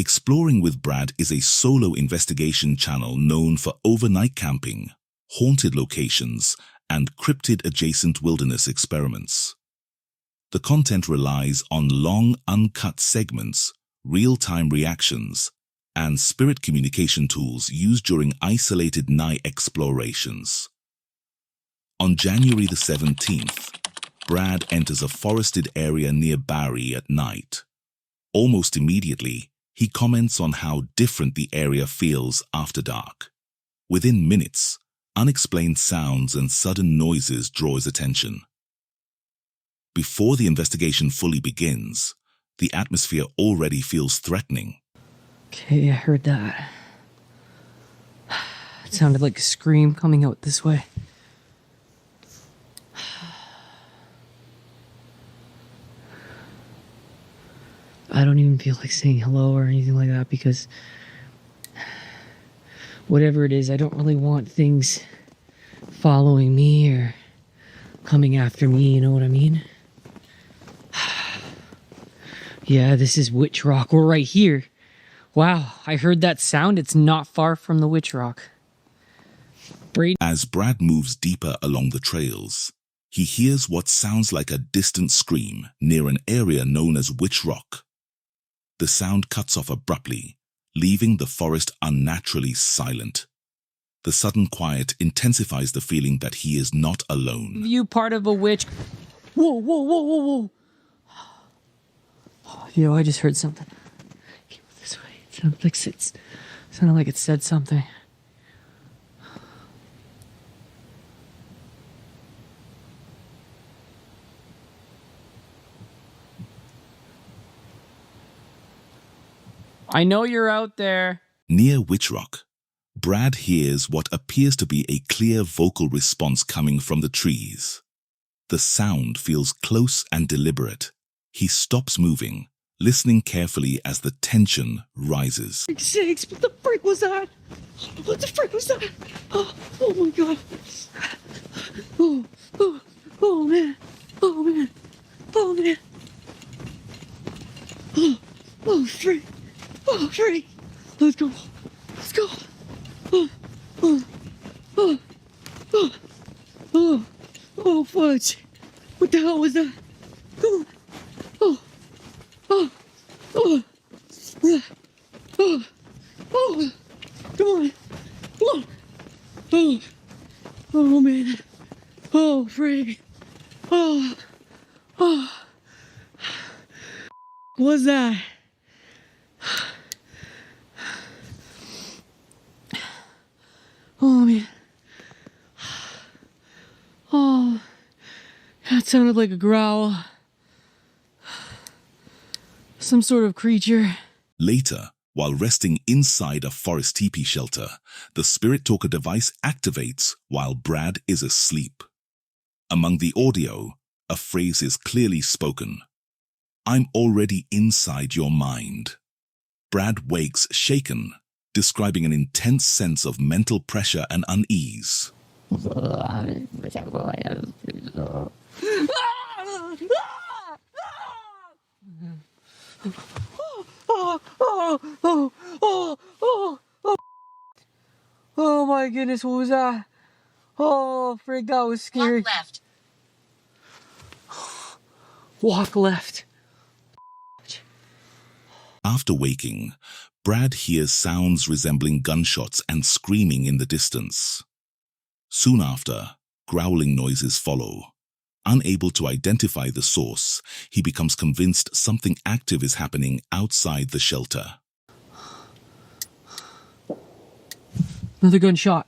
Exploring with Brad is a solo investigation channel known for overnight camping, haunted locations, and cryptid-adjacent wilderness experiments. The content relies on long, uncut segments, real-time reactions, and spirit communication tools used during isolated night explorations. On January the 17th, Brad enters a forested area near Barrie at night. Almost immediately, he comments on how different the area feels after dark. Within minutes, unexplained sounds and sudden noises draw his attention. Before the investigation fully begins, the atmosphere already feels threatening. Okay, I heard that. It sounded like a scream coming out this way. I don't even feel like saying hello or anything like that because whatever it is, I don't really want things following me or coming after me, you know what I mean? Yeah, this is Witch Rock. We're right here. Wow, I heard that sound. It's not far from the Witch Rock. As Brad moves deeper along the trails, he hears what sounds like a distant scream near an area known as Witch Rock. The sound cuts off abruptly, leaving the forest unnaturally silent. The sudden quiet intensifies the feeling that he is not alone. You part of a witch. Whoa, whoa, whoa, whoa, whoa. Yo, I just heard something. Came this way. It sounded like it said something. I know you're out there. Near Witch Rock, Brad hears what appears to be a clear vocal response coming from the trees. The sound feels close and deliberate. He stops moving, listening carefully as the tension rises. Sakes, what the frick was that? What the frick was that? Oh my god. Oh man. Oh man. Oh man. Oh frick. Oh frick. Let's go. Let's go. Oh fudge. What the hell was that? Oh. Come on. Oh man. Oh frig. What's that? Oh man. Oh, that sounded like a growl. Some sort of creature. Later, while resting inside a forest teepee shelter, the spirit talker device activates while Brad is asleep. Among the audio, a phrase is clearly spoken. "I'm already inside your mind." Brad wakes shaken, describing an intense sense of mental pressure and unease. Oh my goodness, what was that? Oh, frig, that was scary. Walk left. Walk left. After waking, Brad hears sounds resembling gunshots and screaming in the distance. Soon after, growling noises follow. Unable to identify the source, he becomes convinced something active is happening outside the shelter. Another gunshot.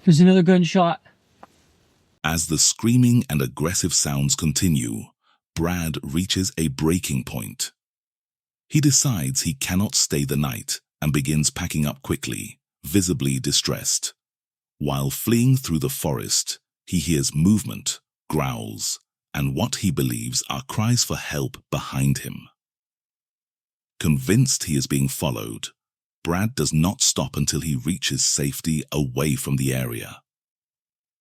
There's another gunshot. As the screaming and aggressive sounds continue, Brad reaches a breaking point. He decides he cannot stay the night and begins packing up quickly, visibly distressed. While fleeing through the forest, he hears movement, growls, and what he believes are cries for help behind him. Convinced he is being followed, Brad does not stop until he reaches safety away from the area.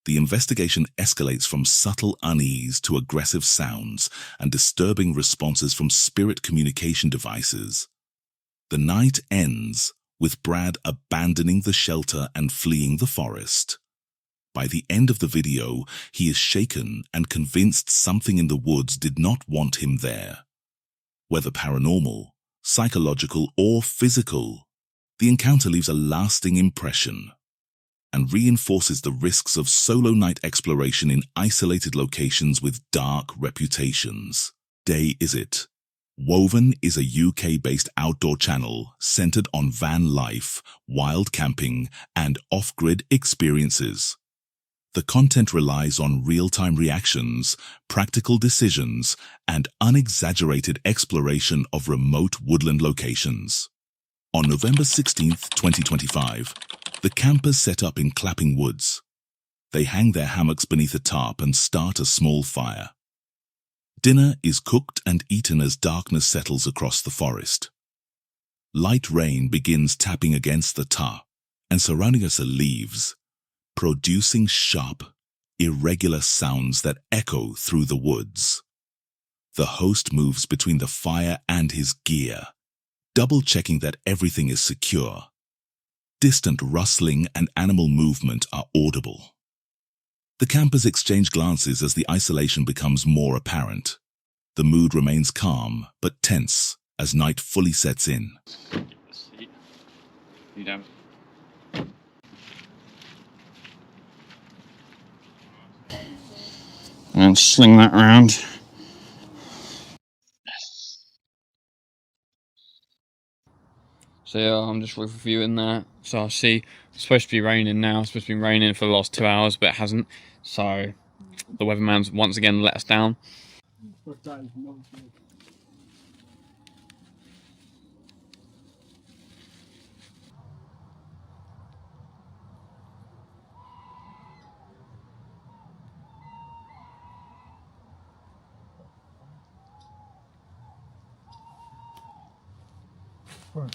the investigation escalates from subtle unease to aggressive sounds and disturbing responses from spirit communication devices. The night ends with Brad abandoning the shelter and fleeing the forest. By the end of the video, he is shaken and convinced something in the woods did not want him there. Whether paranormal, psychological, or physical, the encounter leaves a lasting impression and reinforces the risks of solo night exploration in isolated locations with dark reputations. Day Is It? Woven is a UK-based outdoor channel centered on van life, wild camping, and off-grid experiences. The content relies on real-time reactions, practical decisions, and unexaggerated exploration of remote woodland locations. On November 16, 2025, the campers set up in Clapping Woods. They hang their hammocks beneath a tarp and start a small fire. Dinner is cooked and eaten as darkness settles across the forest. Light rain begins tapping against the tarp, and surrounding us are leaves, producing sharp, irregular sounds that echo through the woods. The host moves between the fire and his gear, double-checking that everything is secure. Distant rustling and animal movement are audible. The campers exchange glances as the isolation becomes more apparent. The mood remains calm but tense as night fully sets in. And sling that round. So yeah, I'm just reviewing that. So I see it's supposed to be raining now. It's supposed to be raining for the last 2 hours, but it hasn't. So the weatherman's once again let us down.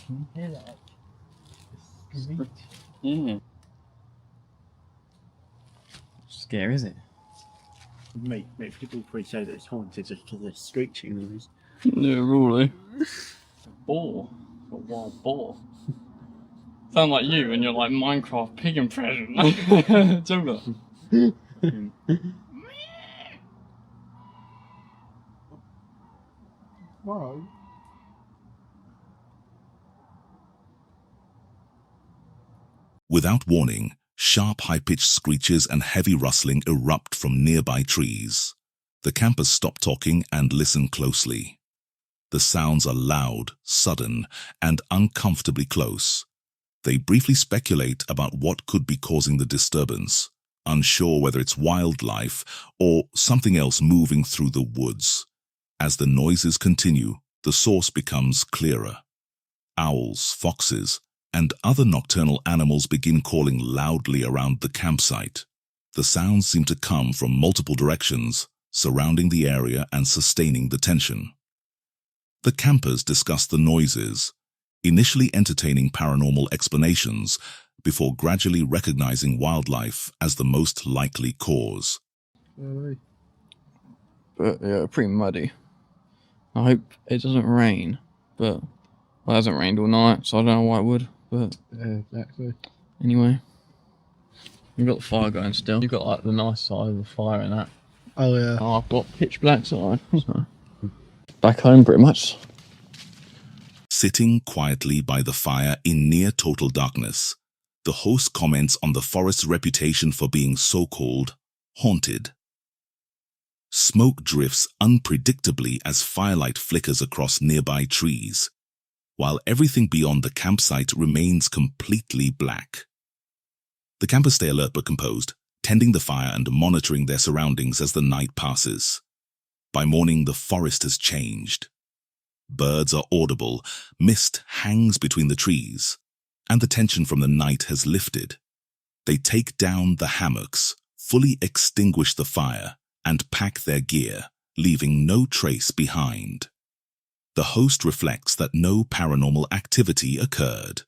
Can you hear that? Yeah. Scary, is it? Mate, people probably say that it's haunted just because of the screeching noise. Yeah, really. Boar. A wild boar. Sound like you and you're like Minecraft pig impression. Jungle. Whoa. Without warning, sharp high-pitched screeches and heavy rustling erupt from nearby trees. The campers stop talking and listen closely. The sounds are loud, sudden, and uncomfortably close. They briefly speculate about what could be causing the disturbance, unsure whether it's wildlife or something else moving through the woods. As the noises continue, the source becomes clearer. Owls, foxes, and other nocturnal animals begin calling loudly around the campsite. The sounds seem to come from multiple directions, surrounding the area and sustaining the tension. The campers discuss the noises, initially entertaining paranormal explanations before gradually recognizing wildlife as the most likely cause. But yeah, pretty muddy. I hope it doesn't rain, but well, it hasn't rained all night, so I don't know why it would. But Yeah, exactly. anyway, you've got the fire going still. You've got like the nice side of the fire and that. Oh yeah. Oh, I've got pitch black side. So. Back home, pretty much. Sitting quietly by the fire in near total darkness, the host comments on the forest's reputation for being so-called haunted. Smoke drifts unpredictably as firelight flickers across nearby trees, while everything beyond the campsite remains completely black. The campers stay alert but composed, tending the fire and monitoring their surroundings as the night passes. By morning, the forest has changed. Birds are audible, mist hangs between the trees, and the tension from the night has lifted. They take down the hammocks, fully extinguish the fire, and pack their gear, leaving no trace behind. The host reflects that no paranormal activity occurred.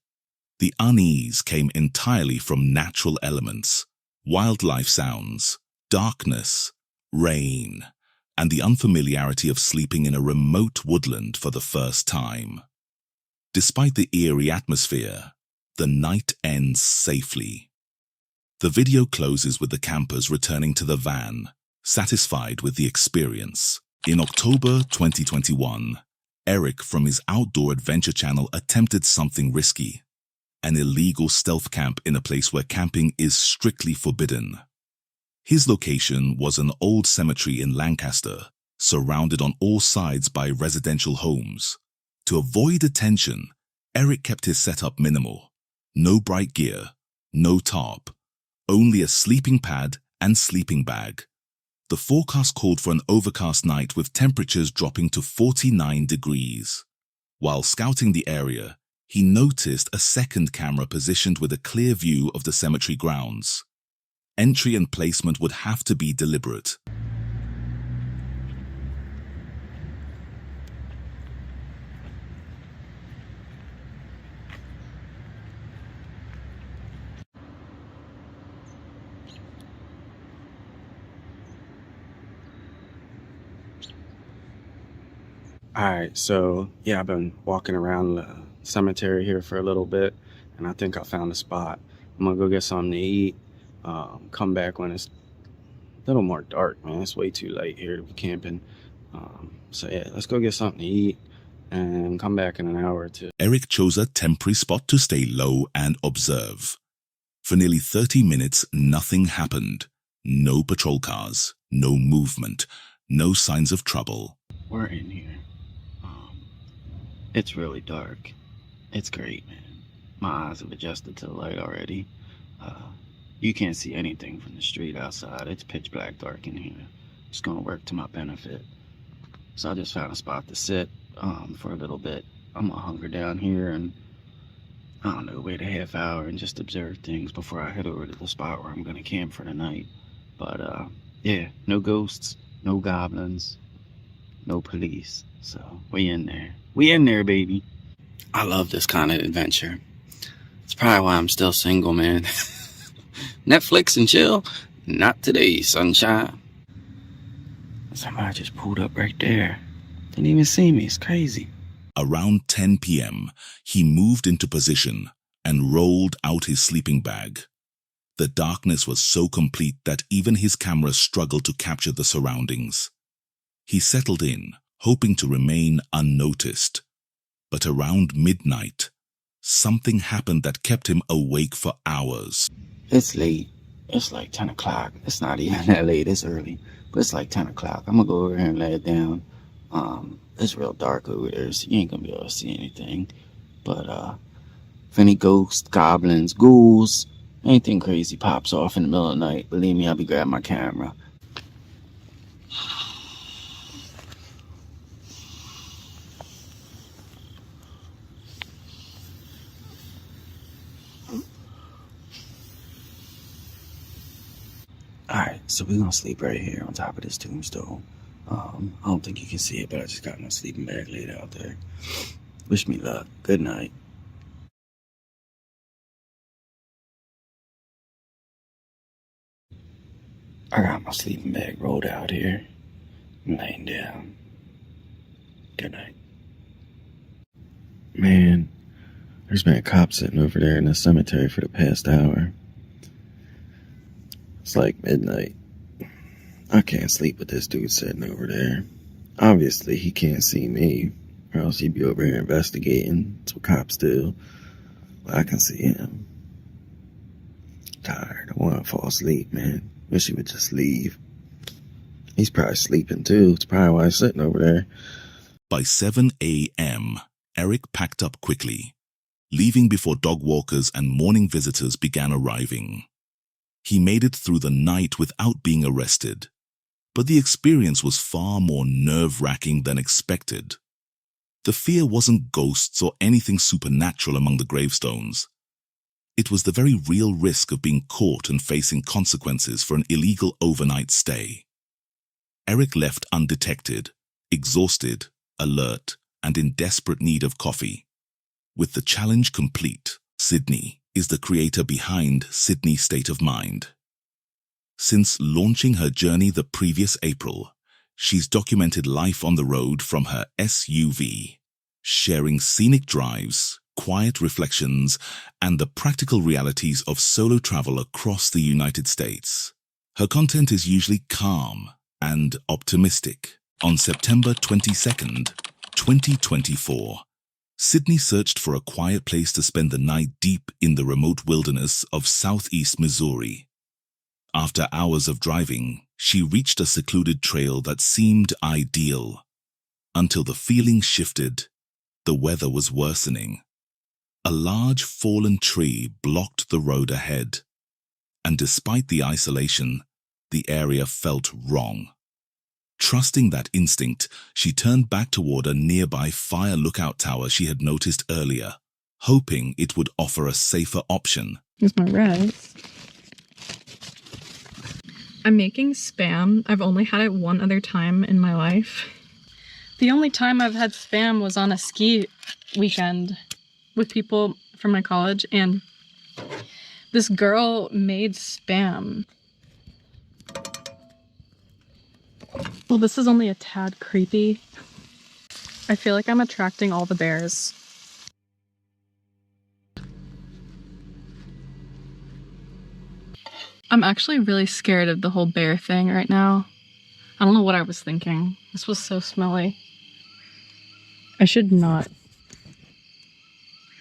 The unease came entirely from natural elements, wildlife sounds, darkness, rain, and the unfamiliarity of sleeping in a remote woodland for the first time. Despite the eerie atmosphere, the night ends safely. The video closes with the campers returning to the van, satisfied with the experience. In October 2021, Eric from his outdoor adventure channel attempted something risky, an illegal stealth camp in a place where camping is strictly forbidden. His location was an old cemetery in Lancaster, surrounded on all sides by residential homes. To avoid attention, Eric kept his setup minimal. No bright gear, no tarp, only a sleeping pad and sleeping bag. The forecast called for an overcast night with temperatures dropping to 49 degrees. While scouting the area, he noticed a second camera positioned with a clear view of the cemetery grounds. Entry and placement would have to be deliberate. Alright, so yeah, I've been walking around the cemetery here for a little bit, and I think I found a spot. I'm gonna go get something to eat, come back when it's a little more dark, man. It's way too late here to be camping. So yeah, let's go get something to eat and come back in an hour or two. Eric chose a temporary spot to stay low and observe. For nearly 30 minutes, nothing happened. No patrol cars, no movement, no signs of trouble. We're in here. It's really dark. It's great, man. My eyes have adjusted to the light already. You can't see anything from the street outside. It's pitch black dark in here. It's gonna work to my benefit. So I just found a spot to sit for a little bit. I'm gonna hunker down here and, I don't know, wait a half hour and just observe things before I head over to the spot where I'm gonna camp for the night. But yeah, no ghosts, no goblins, no police. So we in there. We in there, baby. I love this kind of adventure. It's probably why I'm still single, man. Netflix and chill? Not today, sunshine. Somebody just pulled up right there. Didn't even see me. It's crazy. Around 10 p.m., he moved into position and rolled out his sleeping bag. The darkness was so complete that even his camera struggled to capture the surroundings. He settled in, hoping to remain unnoticed. But around midnight, something happened that kept him awake for hours. It's late. It's like 10 o'clock. It's not even that late. It's early. But it's like 10 o'clock. I'm going to go over here and lay it down. It's real dark over there, so you ain't going to be able to see anything. But if any ghosts, goblins, ghouls, anything crazy pops off in the middle of the night, believe me, I'll be grabbing my camera. Alright, so we're gonna sleep right here on top of this tombstone. I don't think you can see it, but I just got my sleeping bag laid out there. Wish me luck. Good night. I got my sleeping bag rolled out here. I'm laying down. Good night. Man, there's been a cop sitting over there in the cemetery for the past hour. It's like midnight. I can't sleep with this dude sitting over there. Obviously, he can't see me, or else he'd be over here investigating. That's what cops do. But I can see him. Tired. I want to fall asleep, man. Wish he would just leave. He's probably sleeping too. It's probably why he's sitting over there. By 7 a.m., Eric packed up quickly, leaving before dog walkers and morning visitors began arriving. He made it through the night without being arrested, but the experience was far more nerve-wracking than expected. The fear wasn't ghosts or anything supernatural among the gravestones. It was the very real risk of being caught and facing consequences for an illegal overnight stay. Eric left undetected, exhausted, alert, and in desperate need of coffee. With the challenge complete, Sydney is the creator behind Sydney State of Mind. Since launching her journey the previous April, she's documented life on the road from her SUV, sharing scenic drives, quiet reflections, and the practical realities of solo travel across the United States. Her content is usually calm and optimistic. On September 22nd, 2024, Sydney searched for a quiet place to spend the night deep in the remote wilderness of southeast Missouri. After hours of driving, she reached a secluded trail that seemed ideal. Until the feeling shifted, the weather was worsening. A large fallen tree blocked the road ahead, and despite the isolation, the area felt wrong. Trusting that instinct, she turned back toward a nearby fire lookout tower she had noticed earlier, hoping it would offer a safer option. Here's my rice. I'm making Spam. I've only had it one other time in my life. The only time I've had Spam was on a ski weekend with people from my college, and this girl made Spam. Well, this is only a tad creepy. I feel like I'm attracting all the bears. I'm actually really scared of the whole bear thing right now. I don't know what I was thinking. This was so smelly. I should not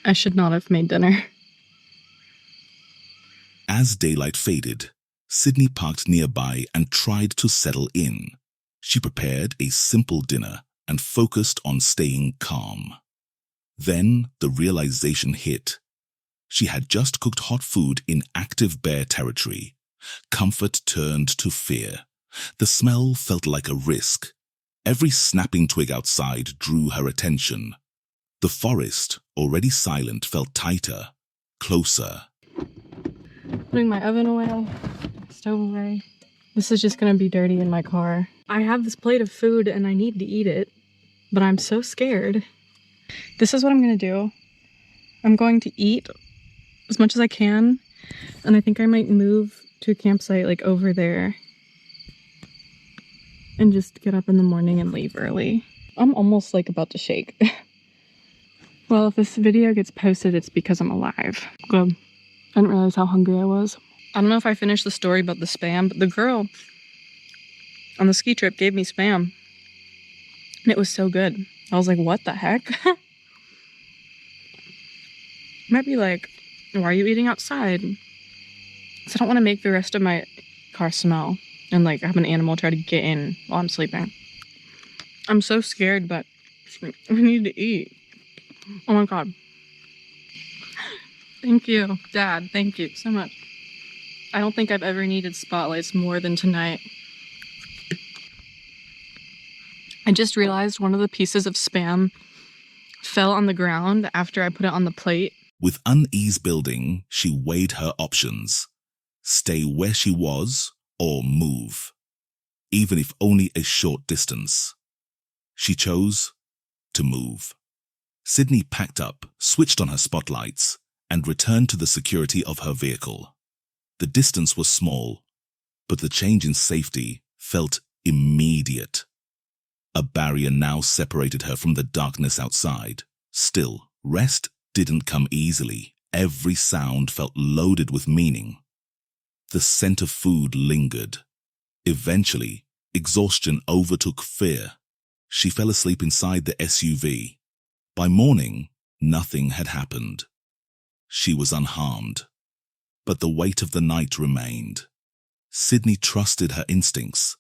have made dinner. As daylight faded, Sydney parked nearby and tried to settle in. She prepared a simple dinner and focused on staying calm. Then the realization hit. She had just cooked hot food in active bear territory. Comfort turned to fear. The smell felt like a risk. Every snapping twig outside drew her attention. The forest, already silent, felt tighter, closer. Putting my oven away, stove away. This is just gonna be dirty in my car. I have this plate of food and I need to eat it, but I'm so scared. This is what I'm gonna do. I'm going to eat as much as I can, and I think I might move to a campsite like over there and just get up in the morning and leave early. I'm almost like about to shake. Well, if this video gets posted, it's because I'm alive. Good. I didn't realize how hungry I was. I don't know if I finished the story about the Spam, but the girl on the ski trip gave me Spam. And it was so good. I was like, what the heck? Might be like, why are you eating outside? Because I don't want to make the rest of my car smell and like have an animal try to get in while I'm sleeping. I'm so scared, but I need to eat. Oh my God. Thank you, Dad. Thank you so much. I don't think I've ever needed spotlights more than tonight. I just realized one of the pieces of Spam fell on the ground after I put it on the plate. With unease building, she weighed her options. Stay where she was or move, even if only a short distance. She chose to move. Sydney packed up, switched on her spotlights, and returned to the security of her vehicle. The distance was small, but the change in safety felt immediate. A barrier now separated her from the darkness outside. Still, rest didn't come easily. Every sound felt loaded with meaning. The scent of food lingered. Eventually, exhaustion overtook fear. She fell asleep inside the SUV. By morning, nothing had happened. She was unharmed. But the weight of the night remained. Sydney trusted her instincts,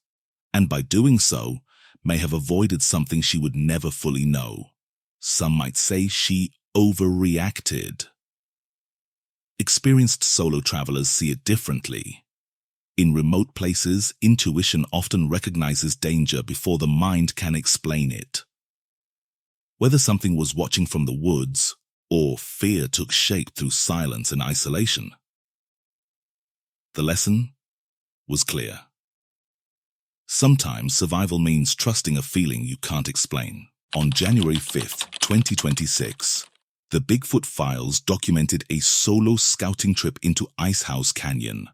and by doing so, may have avoided something she would never fully know. Some might say she overreacted. Experienced solo travelers see it differently. In remote places, intuition often recognizes danger before the mind can explain it. Whether something was watching from the woods, or fear took shape through silence and isolation, the lesson was clear. Sometimes survival means trusting a feeling you can't explain. On January 5th, 2026, the Bigfoot Files documented a solo scouting trip into Icehouse Canyon.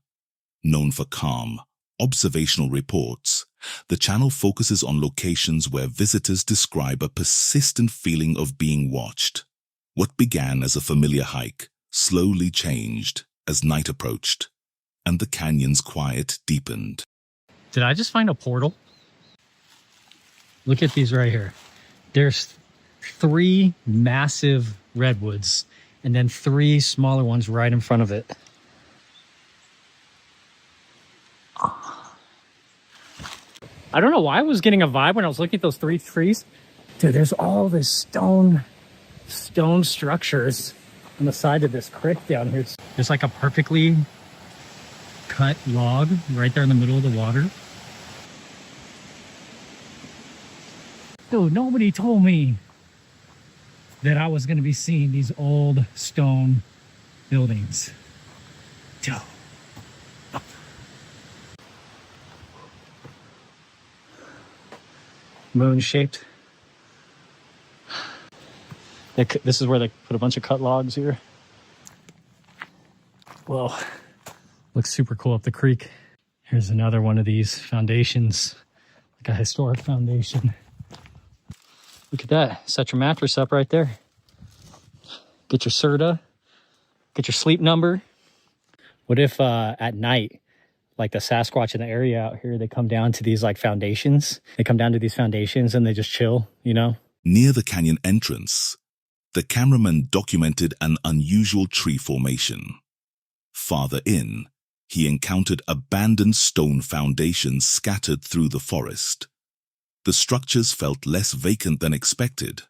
Known for calm, observational reports, the channel focuses on locations where visitors describe a persistent feeling of being watched. What began as a familiar hike slowly changed as night approached, and the canyon's quiet deepened. Did I just find a portal? Look at these right here. There's 3 massive redwoods and then 3 smaller ones right in front of it. I don't know why I was getting a vibe when I was looking at those 3 trees. Dude, there's all this stone structures on the side of this creek down here. There's like a perfectly cut log right there in the middle of the water. Dude, nobody told me that I was going to be seeing these old stone buildings. Dude. Moon-shaped. This is where they put a bunch of cut logs here. Well, looks super cool up the creek. Here's another one of these foundations, like a historic foundation. Look at that. Set your mattress up right there. Get your Serta. Get your sleep number. What if at night, like the Sasquatch in the area out here, they come down to these like foundations. They come down to these foundations and they just chill, you know? Near the canyon entrance, the cameraman documented an unusual tree formation. Farther in, he encountered abandoned stone foundations scattered through the forest. The structures felt less vacant than expected,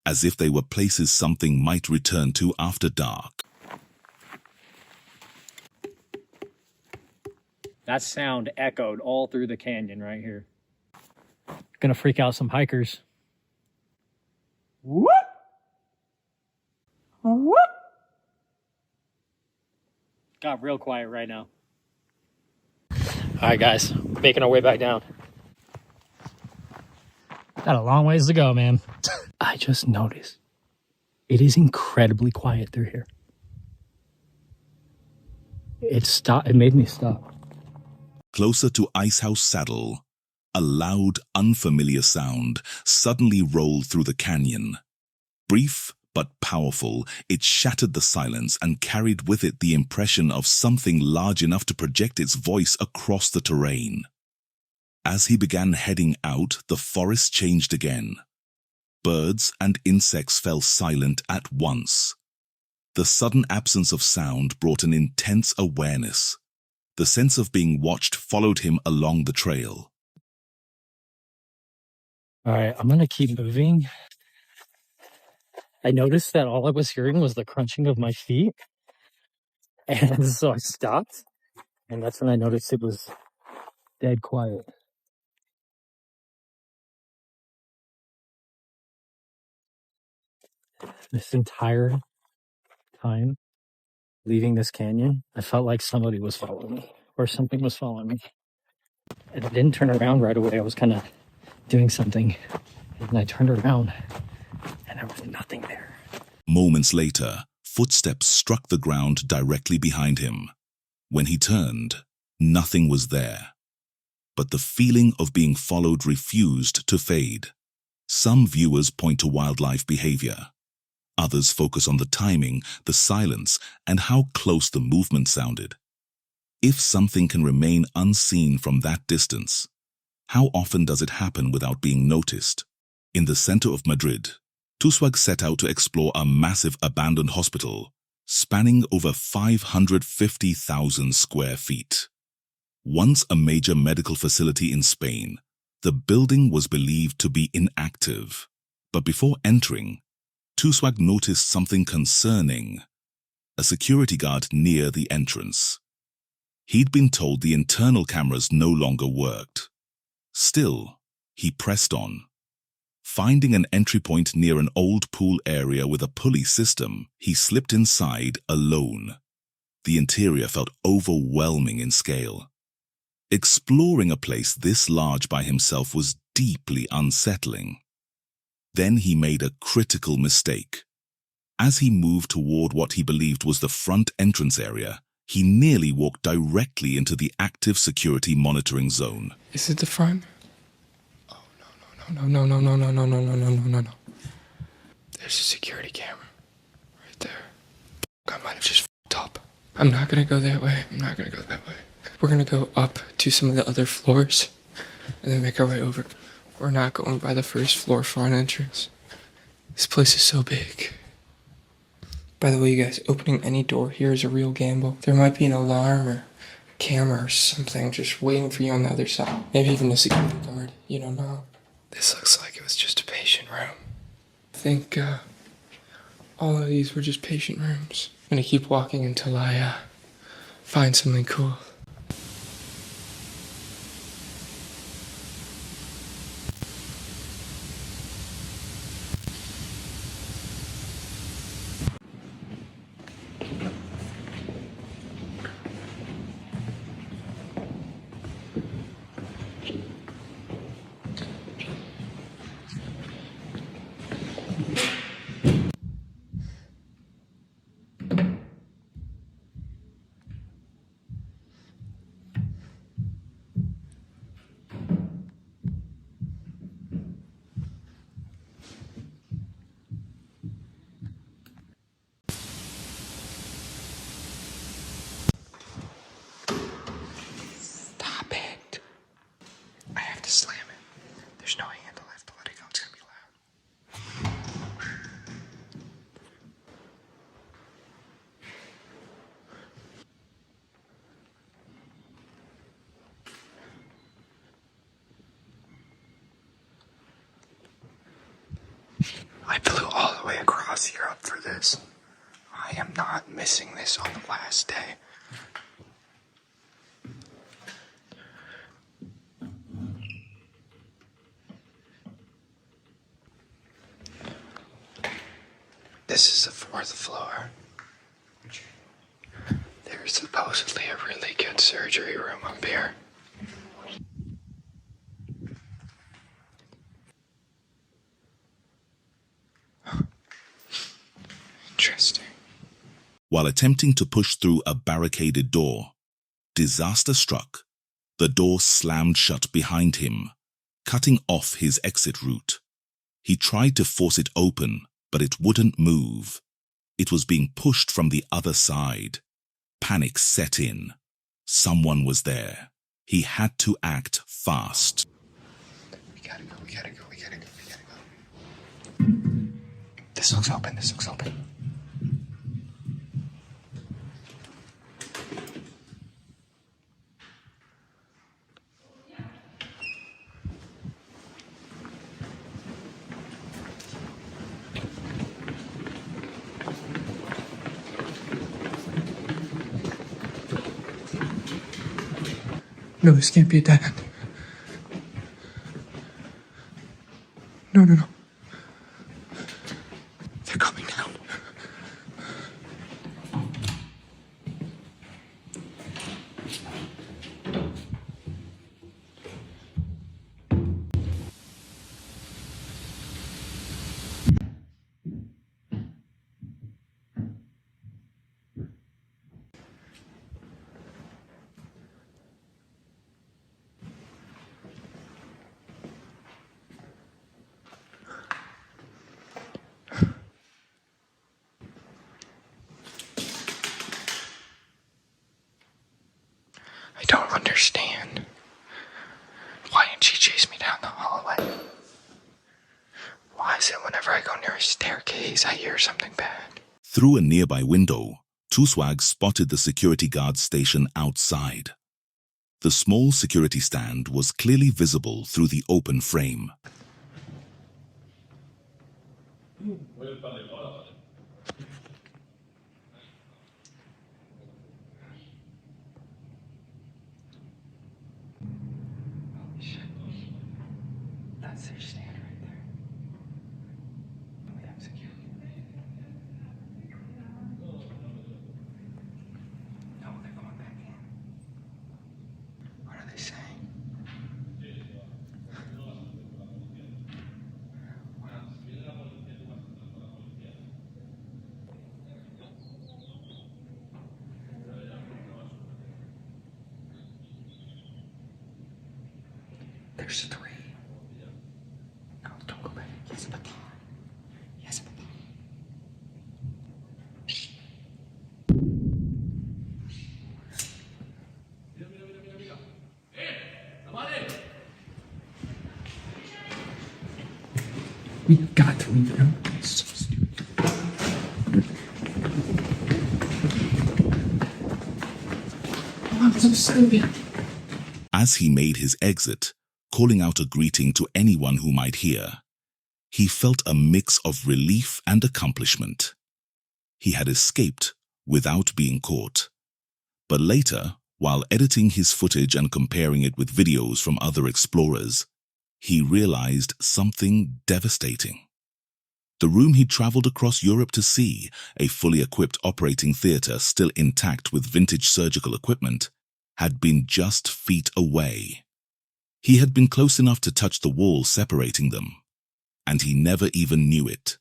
as if they were places something might return to after dark. That sound echoed all through the canyon right here. Gonna freak out some hikers. Whoop! Whoop! Got real quiet right now. All right, guys, making our way back down. Got a long ways to go, man. I just noticed it is incredibly quiet through here. It made me stop. Closer to Icehouse Saddle, a loud, unfamiliar sound suddenly rolled through the canyon. Brief but powerful, it shattered the silence and carried with it the impression of something large enough to project its voice across the terrain. As he began heading out, the forest changed again. Birds and insects fell silent at once. The sudden absence of sound brought an intense awareness. The sense of being watched followed him along the trail. All right, I'm gonna keep moving. I noticed that all I was hearing was the crunching of my feet. And so I stopped. And that's when I noticed it was dead quiet. This entire time leaving this canyon, I felt like somebody was following me or something was following me. And I didn't turn around right away. I was kind of doing something. And I turned around and there was nothing there. Moments later, footsteps struck the ground directly behind him. When he turned, nothing was there. But the feeling of being followed refused to fade. Some viewers point to wildlife behavior. Others focus on the timing, the silence, and how close the movement sounded. If something can remain unseen from that distance, how often does it happen without being noticed? In the center of Madrid, Tusuag set out to explore a massive abandoned hospital, spanning over 550,000 square feet. Once a major medical facility in Spain, the building was believed to be inactive. But before entering, Tusuag noticed something concerning: a security guard near the entrance. He'd been told the internal cameras no longer worked. Still, he pressed on. Finding an entry point near an old pool area with a pulley system, he slipped inside alone. The interior felt overwhelming in scale. Exploring a place this large by himself was deeply unsettling. Then he made a critical mistake. As he moved toward what he believed was the front entrance area, He nearly walked directly into the active security monitoring zone. Is it the front? Oh, no. There's a security camera right there. I might have just f***ed up. I'm not gonna go that way. We're gonna go up to some of the other floors and then make our way over. We're not going by the first floor front entrance. This place is so big. By the way, you guys, opening any door here is a real gamble. There might be an alarm or camera or something just waiting for you on the other side. Maybe even a security guard. You don't know. This looks like it was just a patient room. I think all of these were just patient rooms. I'm gonna keep walking until I find something cool. Stop it. I have to slam it. There's no handle. I have to let it go. It's gonna be loud. I flew all the way across Europe for this. I am not missing this on the last day. This is the 4th floor. There's supposedly a really good surgery room up here. Interesting. While attempting to push through a barricaded door, disaster struck. The door slammed shut behind him, cutting off his exit route. He tried to force it open, but it wouldn't move. It was being pushed from the other side. Panic set in. Someone was there. He had to act fast. We gotta go. This looks open. No, this can't be a dead end. No. They're coming down. I don't understand. Why didn't she chase me down the hallway? Why is it whenever I go near a staircase, I hear something bad? Through a nearby window, Tuswag spotted the security guard station outside. The small security stand was clearly visible through the open frame. That's their stand right there. We have security. No, they're going back in. What are they saying? There's 3. No, don't go back. Yes, but yes, but we got to leave it out. It's so stupid. I'm so stupid. As he made his exit, calling out a greeting to anyone who might hear, he felt a mix of relief and accomplishment. He had escaped without being caught. But later, while editing his footage and comparing it with videos from other explorers, he realized something devastating. The room he'd traveled across Europe to see, a fully equipped operating theater still intact with vintage surgical equipment, had been just feet away. He had been close enough to touch the wall separating them, and he never even knew it.